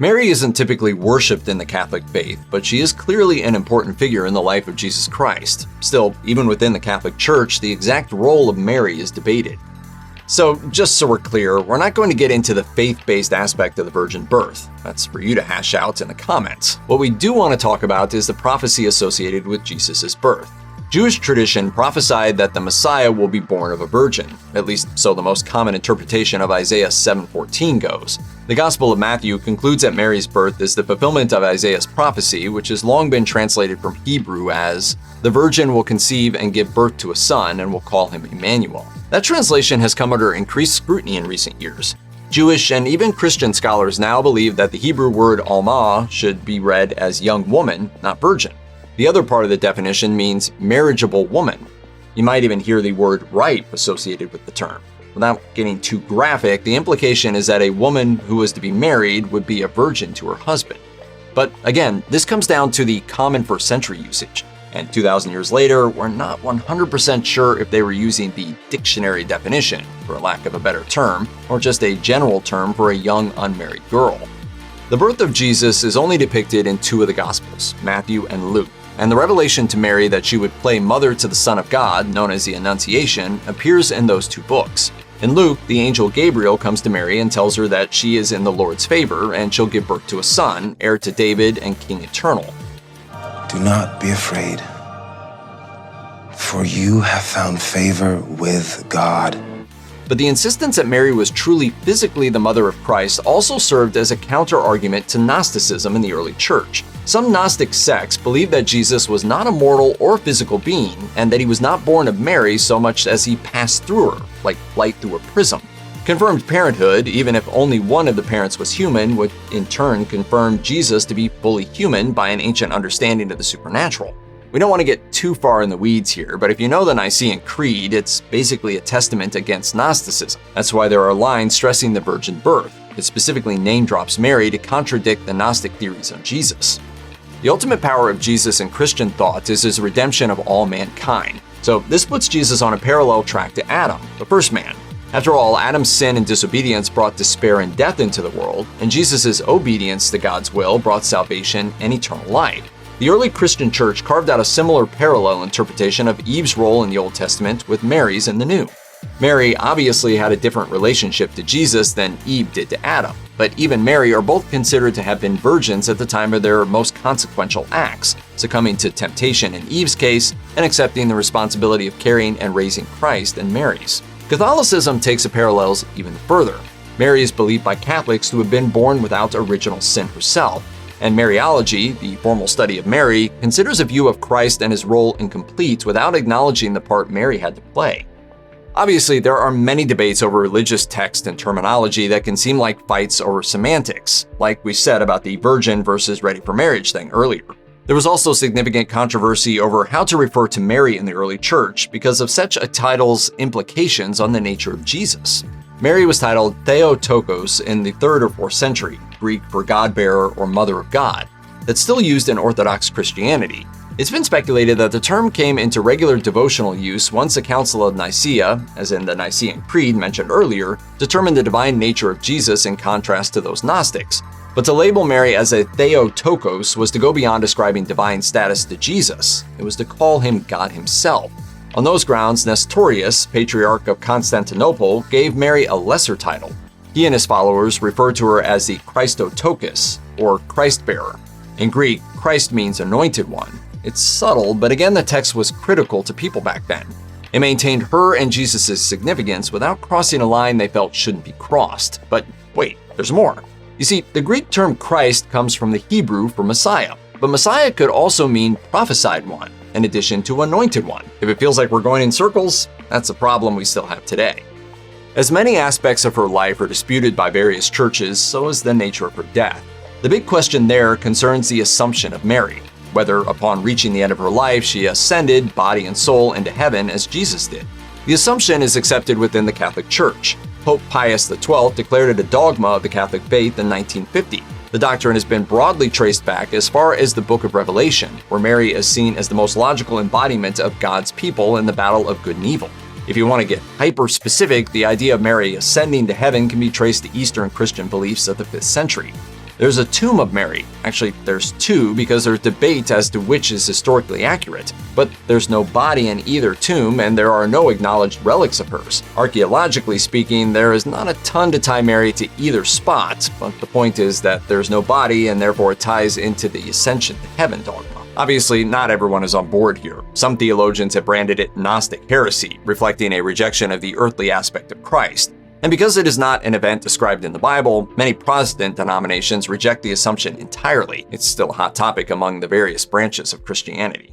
Mary isn't typically worshipped in the Catholic faith, but she is clearly an important figure in the life of Jesus Christ. Still, even within the Catholic Church, the exact role of Mary is debated. So, just so we're clear, we're not going to get into the faith-based aspect of the virgin birth. That's for you to hash out in the comments. What we do want to talk about is the prophecy associated with Jesus' birth. Jewish tradition prophesied that the Messiah will be born of a virgin, at least so the most common interpretation of Isaiah 7:14 goes. The Gospel of Matthew concludes that Mary's birth is the fulfillment of Isaiah's prophecy, which has long been translated from Hebrew as, "The virgin will conceive and give birth to a son and will call him Emmanuel." That translation has come under increased scrutiny in recent years. Jewish and even Christian scholars now believe that the Hebrew word alma should be read as young woman, not virgin. The other part of the definition means marriageable woman. You might even hear the word ripe associated with the term. Without getting too graphic, the implication is that a woman who was to be married would be a virgin to her husband. But again, this comes down to the common first century usage. And 2,000 years later, we're not 100% sure if they were using the dictionary definition, for lack of a better term, or just a general term for a young unmarried girl. The birth of Jesus is only depicted in two of the Gospels, Matthew and Luke. And the revelation to Mary that she would play mother to the Son of God, known as the Annunciation, appears in those two books. In Luke, the angel Gabriel comes to Mary and tells her that she is in the Lord's favor and she'll give birth to a son, heir to David and King eternal. Do not be afraid, for you have found favor with God. But the insistence that Mary was truly physically the mother of Christ also served as a counter-argument to Gnosticism in the early church. Some Gnostic sects believed that Jesus was not a mortal or physical being, and that he was not born of Mary so much as he passed through her, like light through a prism. Confirmed parenthood, even if only one of the parents was human, would in turn confirm Jesus to be fully human by an ancient understanding of the supernatural. We don't want to get too far in the weeds here, but if you know the Nicene Creed, it's basically a testament against Gnosticism. That's why there are lines stressing the virgin birth. It specifically name drops Mary to contradict the Gnostic theories on Jesus. The ultimate power of Jesus in Christian thought is his redemption of all mankind. So this puts Jesus on a parallel track to Adam, the first man. After all, Adam's sin and disobedience brought despair and death into the world, and Jesus' obedience to God's will brought salvation and eternal life. The early Christian church carved out a similar parallel interpretation of Eve's role in the Old Testament with Mary's in the New. Mary obviously had a different relationship to Jesus than Eve did to Adam, but Eve and Mary are both considered to have been virgins at the time of their most consequential acts, succumbing to temptation in Eve's case and accepting the responsibility of carrying and raising Christ in Mary's. Catholicism takes the parallels even further. Mary is believed by Catholics to have been born without original sin herself, and Mariology, the formal study of Mary, considers a view of Christ and his role incomplete without acknowledging the part Mary had to play. Obviously, there are many debates over religious text and terminology that can seem like fights over semantics, like we said about the virgin versus ready for marriage thing earlier. There was also significant controversy over how to refer to Mary in the early church because of such a title's implications on the nature of Jesus. Mary was titled Theotokos in the 3rd or 4th century, Greek for God-bearer or Mother of God. That's still used in Orthodox Christianity. It's been speculated that the term came into regular devotional use once the Council of Nicaea, as in the Nicene Creed mentioned earlier, determined the divine nature of Jesus in contrast to those Gnostics. But to label Mary as a Theotokos was to go beyond describing divine status to Jesus. It was to call him God himself. On those grounds, Nestorius, Patriarch of Constantinople, gave Mary a lesser title. He and his followers referred to her as the Christotokos, or Christ-bearer. In Greek, Christ means anointed one. It's subtle, but again the text was critical to people back then. It maintained her and Jesus' significance without crossing a line they felt shouldn't be crossed. But wait, there's more. You see, the Greek term Christ comes from the Hebrew for Messiah, but Messiah could also mean prophesied one, in addition to anointed one. If it feels like we're going in circles, that's a problem we still have today. As many aspects of her life are disputed by various churches, so is the nature of her death. The big question there concerns the assumption of Mary, whether upon reaching the end of her life she ascended, body and soul, into heaven as Jesus did. The assumption is accepted within the Catholic Church. Pope Pius XII declared it a dogma of the Catholic faith in 1950. The doctrine has been broadly traced back as far as the Book of Revelation, where Mary is seen as the most logical embodiment of God's people in the battle of good and evil. If you want to get hyper-specific, the idea of Mary ascending to heaven can be traced to Eastern Christian beliefs of the 5th century. There's a tomb of Mary. Actually, there's two because there's debate as to which is historically accurate. But there's no body in either tomb, and there are no acknowledged relics of hers. Archaeologically speaking, there is not a ton to tie Mary to either spot, but the point is that there's no body, and therefore it ties into the ascension to heaven dogma. Obviously, not everyone is on board here. Some theologians have branded it Gnostic heresy, reflecting a rejection of the earthly aspect of Christ. And because it is not an event described in the Bible, many Protestant denominations reject the assumption entirely. It's still a hot topic among the various branches of Christianity.